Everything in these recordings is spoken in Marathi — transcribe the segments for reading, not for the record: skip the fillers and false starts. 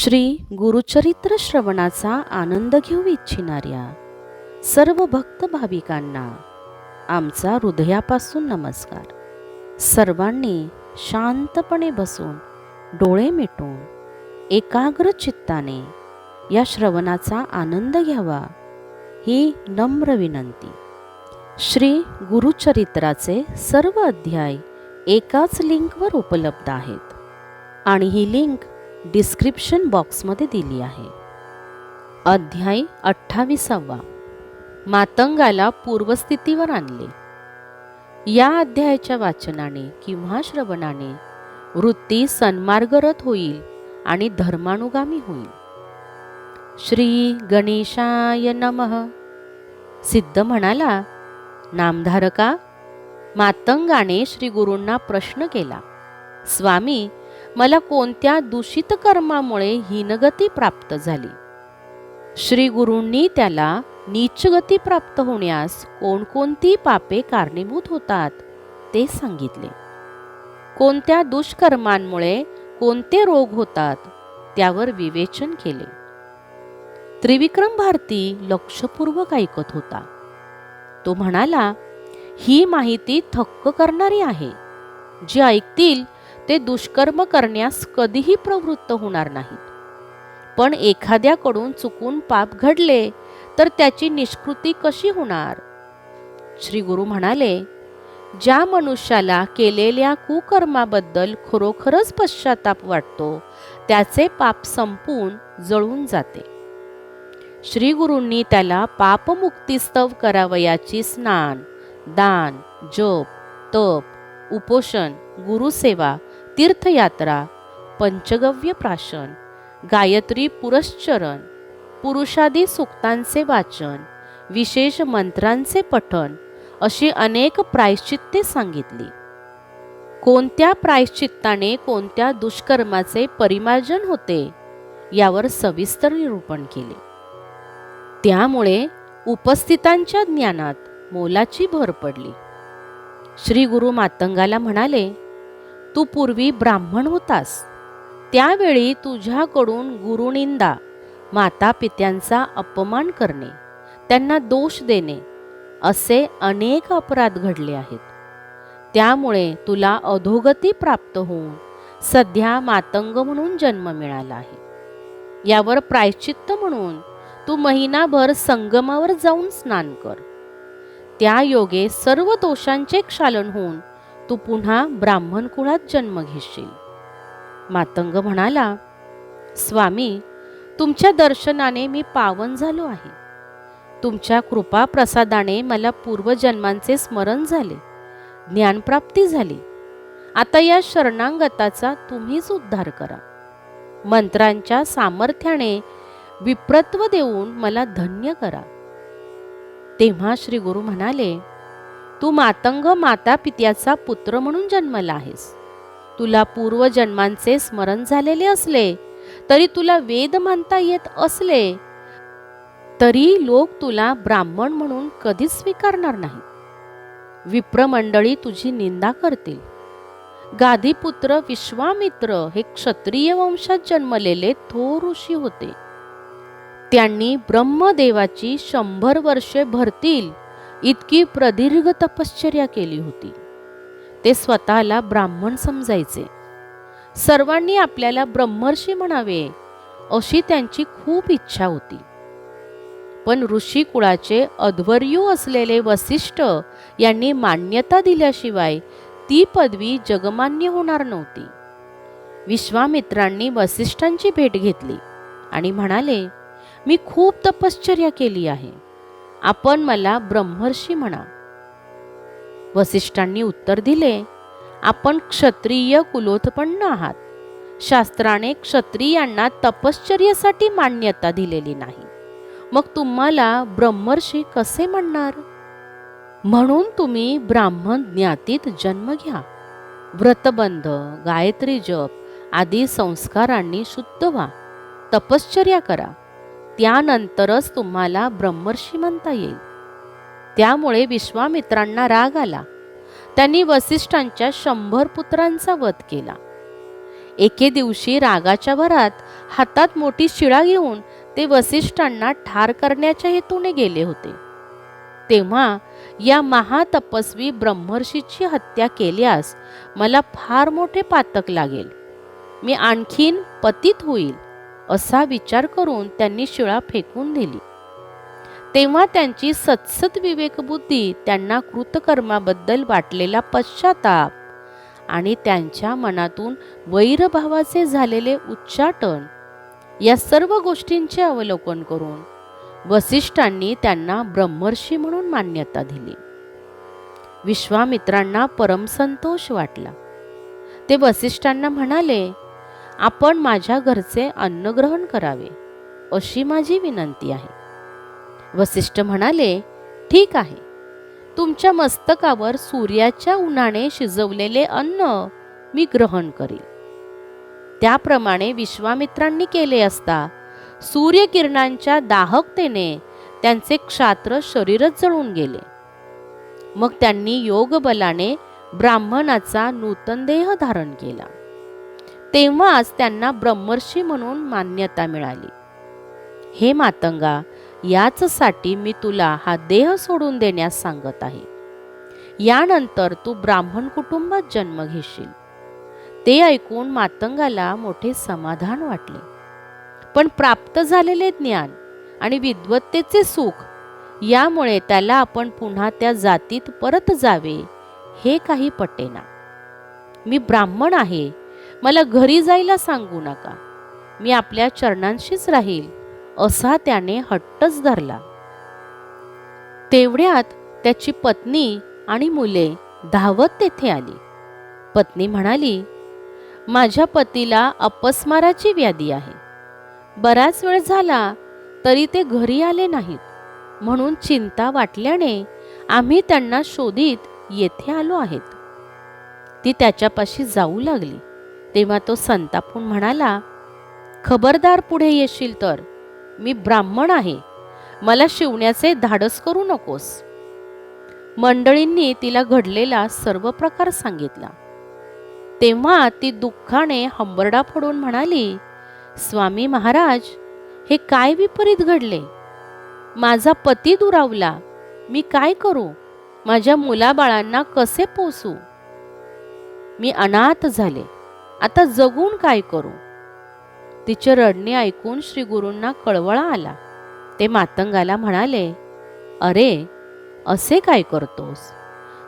श्री गुरुचरित्र श्रवणाचा आनंद घेऊ इच्छिणाऱ्या सर्व भक्त भाविकांना आमचा हृदयापासून नमस्कार. सर्वांनी शांतपणे बसून डोळे मिटून एकाग्र चित्ताने या श्रवणाचा आनंद घ्यावा ही नम्र विनंती. श्री गुरुचरित्राचे सर्व अध्याय एकाच लिंकवर उपलब्ध आहेत आणि ही लिंक डिस्क्रिप्शन बॉक्समध्ये दिली आहे. अध्याय 28. मातंगाला पूर्वस्थितीवर आणले. या अध्यायाच्या वाचनाने किंवा श्रवणाने वृत्ती सन्मार्गरत होईल आणि धर्मानुगामी होईल. श्री गणेशाय नमः. सिद्ध म्हणाला, नामधारका, मातंगाने श्री गुरूंना प्रश्न केला, स्वामी, मला कोणत्या दूषित कर्मामुळे हीनगती प्राप्त झाली? श्री गुरूंनी त्याला नीचगती प्राप्त होण्यास कोणकोणती पापे कारणीभूत होतात ते सांगितले. कोणत्या दुष्कर्मांमुळे कोणते रोग होतात त्यावर विवेचन केले. त्रिविक्रम भारती लक्षपूर्वक ऐकत होता. तो म्हणाला, ही माहिती थक्क करणारी आहे. जे ऐकतील ते दुष्कर्म करण्यास कधीही प्रवृत्त होणार नाहीत. पण एखाद्याकडून चुकून पाप घडले तर त्याची निष्कृती कशी होणार? श्री गुरु म्हणाले, ज्या मनुष्याला केलेल्या कुकर्माबद्दल खरोखरच पश्चाताप वाटतो त्याचे पाप संपून जळून जाते. श्री गुरूंनी त्याला पापमुक्तीस्तव करावयाची स्नान, दान, जप, तप, उपोषण, गुरुसेवा, तीर्थयात्रा, पंचगव्य प्राशन, गायत्री पुरश्चरण, पुरुषादी सूक्तांचे वाचन, विशेष मंत्रांचे पठण अशी अनेक प्रायश्चित्ते सांगितली. कोणत्या प्रायश्चित्ताने कोणत्या दुष्कर्माचे परिमार्जन होते यावर सविस्तर निरूपण केले. त्यामुळे उपस्थितांच्या ज्ञानात मोलाची भर पडली. श्री गुरु मातंगाला म्हणाले, तू पूर्वी ब्राह्मण होतास. त्यावेळी तुझ्याकडून गुरुनिंदा, माता पित्यांचा अपमान करणे, त्यांना दोष देणे असे अनेक अपराध घडले आहेत. त्यामुळे तुला अधोगती प्राप्त होऊन सध्या मातंग म्हणून जन्म मिळाला आहे. यावर प्रायश्चित्त म्हणून तू महिनाभर संगमावर जाऊन स्नान कर. त्या योगे सर्व दोषांचे क्षालन होऊन तू पुन्हा ब्राह्मण कुळात जन्म घेशील. मातंग म्हणाला, स्वामी, तुमच्या दर्शनाने मी पावन झालो आहे. तुमच्या कृपा प्रसादाने मला पूर्वजन्मांचे स्मरण झाले, ज्ञानप्राप्ती झाली. आता या शरणांगताचा तुम्हीच उद्धार करा. मंत्रांच्या सामर्थ्याने विप्रत्व देऊन मला धन्य करा. तेव्हा श्री गुरु म्हणाले, तू मातंग माता पित्याचा पुत्र म्हणून जन्मला आहेस. तुला पूर्वजन्मांचे स्मरण झालेले असले तरी, तुला वेद मानता येत असले तरी लोक तुला ब्राह्मण म्हणून कधीच स्वीकारणार नाही. विप्रमंडळी तुझी निंदा करतील. गाधीपुत्र विश्वामित्र हे क्षत्रिय वंशात जन्मलेले थोर ऋषी होते. त्यांनी ब्रह्मदेवाची 100 वर्षे भरतील इतकी प्रदीर्घ तपश्चर्या केली होती. ते स्वतःला ब्राह्मण समजायचे. सर्वांनी आपल्याला ब्रह्मर्षी म्हणावे अशी त्यांची खूप इच्छा होती. पण ऋषी कुळाचे अध्वर्यू असलेले वसिष्ठ यांनी मान्यता दिल्याशिवाय ती पदवी जगमान्य होणार नव्हती. विश्वामित्रांनी वसिष्ठांची भेट घेतली आणि म्हणाले, मी खूप तपश्चर्या केली आहे. आपण मला ब्रह्मर्षी म्हणा. वसिष्ठांनी उत्तर दिले, आपण क्षत्रिय कुलोत्पन्न आहात. शास्त्राने क्षत्रियांना तपश्चर्येसाठी मान्यता दिलेली नाही. मग तुम्हाला ब्रह्मर्षी कसे म्हणणार? म्हणून तुम्ही ब्राह्मण ज्ञातीत जन्म घ्या. व्रतबंध, गायत्री जप आदी संस्कारांनी शुद्ध व्हा. तपश्चर्या करा. त्यानंतरच तुम्हाला ब्रह्मर्षी म्हणता येईल. त्यामुळे विश्वामित्रांना राग आला. त्यांनी वसिष्ठांच्या 100 पुत्रांचा वध केला. एके दिवशी रागाच्या भरात हातात मोठी शिळा घेऊन ते वसिष्ठांना ठार करण्याच्या हेतूने गेले होते. तेव्हा या महातपस्वी ब्रह्मर्षीची हत्या केल्यास मला फार मोठे पातक लागेल, मी आणखीन पतित होईल असा विचार करून त्यांनी शिळा फेकून दिली. तेव्हा त्यांची सत्सत विवेकबुद्धी त्यांना कृतकर्माबद्दल वाटलेला पश्चाताप आणि त्यांच्या मनातून वैरभावाचे झालेले उच्चाटन या सर्व गोष्टींचे अवलोकन करून वसिष्ठांनी त्यांना ब्रह्मर्षी म्हणून मान्यता दिली. विश्वामित्रांना परमसंतोष वाटला. ते वसिष्ठांना म्हणाले, आपण माझ्या घरचे अन्न ग्रहण करावे अशी माझी विनंती आहे. वसिष्ठ म्हणाले, ठीक आहे, तुमच्या मस्तकावर सूर्याच्या उन्हाने शिजवलेले अन्न मी ग्रहण करील. त्याप्रमाणे विश्वामित्रांनी केले असता सूर्यकिरणांच्या दाहकतेने त्यांचे क्षात्र शरीरच जळून गेले. मग त्यांनी योगबलाने ब्राह्मणाचा नूतन देह धारण केला. तेव्हाच त्यांना ब्रह्मर्षी म्हणून मान्यता मिळाली. हे मातंगा, याचसाठी मी तुला हा देह सोडून देण्यास सांगत आहे. यानंतर तू ब्राह्मण कुटुंबात जन्म घेशील. ते ऐकून मातंगाला मोठे समाधान वाटले. पण प्राप्त झालेले ज्ञान आणि विद्वत्तेचे सुख यामुळे त्याला आपण पुन्हा त्या जातीत परत जावे हे काही पटेना. मी ब्राह्मण आहे, मला घरी जायला सांगू नका, मी आपल्या चरणांशीच राहील असा त्याने हट्टच धरला. तेवढ्यात त्याची पत्नी आणि मुले धावत तेथे आली. पत्नी म्हणाली, माझ्या पतीला अपस्माराची व्याधी आहे. बराच वेळ झाला तरी ते घरी आले नाहीत, म्हणून चिंता वाटल्याने आम्ही त्यांना शोधित येथे आलो आहेत. ती त्याच्यापाशी जाऊ लागली. तेव्हा तो संतापून म्हणाला, खबरदार पुढे येशील तर, मी ब्राह्मण आहे, मला शिवण्याचे धाडस करू नकोस. मंडळींनी तिला घडलेला सर्व प्रकार सांगितला. तेव्हा ती दुःखाने हंबरडा फोडून म्हणाली, स्वामी महाराज, हे काय विपरीत घडले. माझा पती दुरावला, मी काय करू, माझ्या मुलाबाळांना कसे पोसू. मी अनाथ झाले, आता जगून काय करू. तिचे रडणे ऐकून श्री गुरूंना कळवळा आला. ते मातंगाला म्हणाले, अरे असे काय करतोस.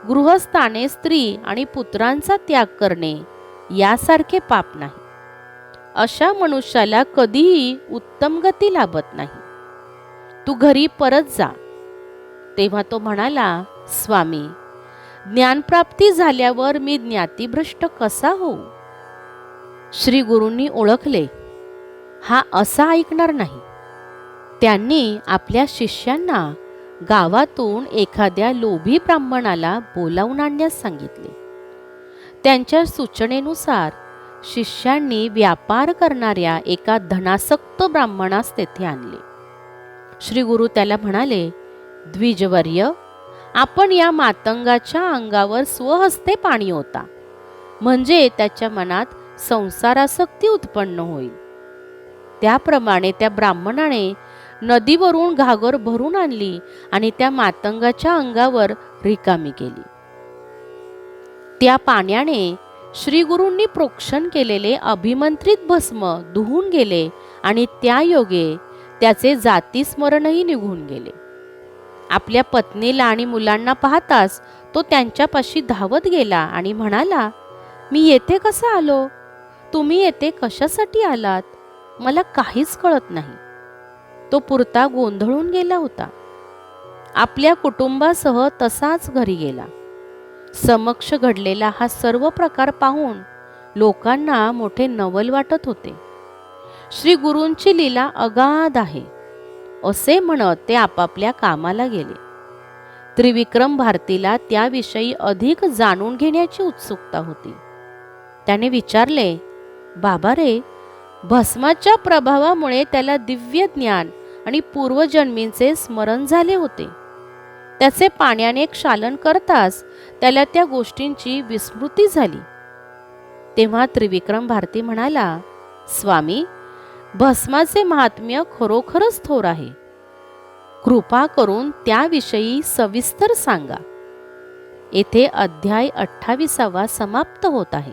गृहस्थाने स्त्री आणि पुत्रांचा त्याग करणे यासारखे पाप नाही. अशा मनुष्याला कधीही उत्तम गती लाभत नाही. तू घरी परत जा. तेव्हा तो म्हणाला, स्वामी, ज्ञानप्राप्ती झाल्यावर मी ज्ञातिभ्रष्ट कसा होऊ. श्री गुरूंनी ओळखले, हा असा ऐकणार नाही. त्यांनी आपल्या शिष्यांना गावातून एखाद्या लोभी ब्राह्मणाला बोलावून आणण्यास सांगितले. त्यांच्या सूचनेनुसार शिष्यांनी व्यापार करणाऱ्या एका धनासक्त ब्राह्मणास तेथे आणले. श्री गुरु त्याला म्हणाले, द्विजवर्य, आपण या मातंगाच्या अंगावर स्वहस्ते पाणी ओता, म्हणजे त्याच्या मनात संसारासक्ती उत्पन्न होईल. त्याप्रमाणे त्या ब्राह्मणाने नदीवरून घागर भरून आणली आणि त्या मातंगाच्या अंगावर रिकामी केली. त्या पाण्याने श्री गुरूंनी प्रोक्षण केलेले अभिमंत्रित भस्म धुवून गेले आणि त्या योगे त्याचे जातीस्मरणही निघून गेले. आपल्या पत्नीला आणि मुलांना पाहताच तो त्यांच्यापाशी धावत गेला आणि म्हणाला, मी येथे कसा आलो. तुम्ही येथे कशासाठी आलात, मला काहीच कळत नाही. तो पुरता गोंधळून गेला होता. आपल्या कुटुंबासह तसाच घरी गेला. समक्ष घडलेला हा सर्व प्रकार पाहून लोकांना मोठे नवल वाटत होते. श्री गुरूंची लीला अगाध आहे असे म्हणत ते आपापल्या कामाला गेले. त्रिविक्रम भारतीला त्याविषयी अधिक जाणून घेण्याची उत्सुकता होती. त्याने विचारले, बाबा रे, भस्माच्या प्रभावामुळे त्याला दिव्य ज्ञान आणि पूर्वजन्मींचे स्मरण झाले होते. त्याचे पाण्याने क्षालन करताच त्याला त्या गोष्टींची विस्मृती झाली. तेव्हा त्रिविक्रम भारती म्हणाला, स्वामी, भस्माचे महात्म्य खरोखरच थोर आहे. कृपा करून त्याविषयी सविस्तर सांगा. येथे अध्याय 28 समाप्त होत आहे.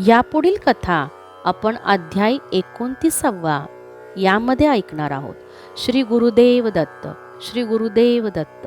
यापुढील कथा आपण अध्याय 29 यामध्ये ऐकणार आहोत. श्री गुरुदेव दत्त. श्री गुरुदेव दत्त.